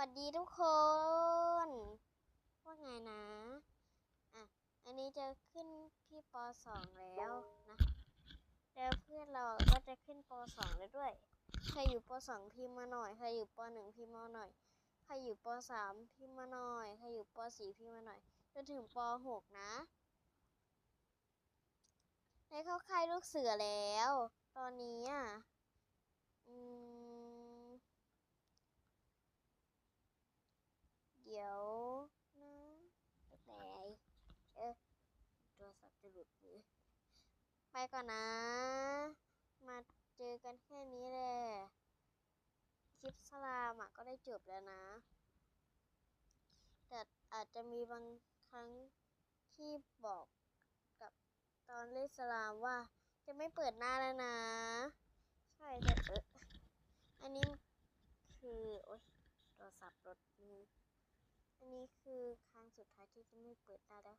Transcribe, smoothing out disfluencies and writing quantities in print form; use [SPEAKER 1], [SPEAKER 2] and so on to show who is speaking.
[SPEAKER 1] วัสดีทุกคน ว่าไงนะอันนี้จะขึ้นพี่ป .2 แล้วนะแล้วเพื่อนเราก็จะขึ้นป .2 แล้วด้วยใครอยู่ป .2 พิมพ์มาหน่อยใครอยู่ป .1 พิมพ์มาหน่อยใครอยู่ป .3 พิมพ์มาหน่อยใครอยู่ป .4 พิมพ์มาหน่อยจนถึงป .6 นะได้เข้าค่ายลูกเสือแล้วตอนนี้เดี๋ยวนะแต่โทรศัพท์จะหลุดมือไปก่อนนะมาเจอกันแค่นี้แหละคลิปสลามก็ได้จบแล้วนะแต่อาจจะมีบางครั้งที่บอกกับตอนเล่นสลามว่าจะไม่เปิดหน้าแล้วนะใช่แต่อันนี้คือโทรศัพท์รถมืออันนี้คือครั้งสุดท้ายที่จะไม่เปิดหน้าแล้ว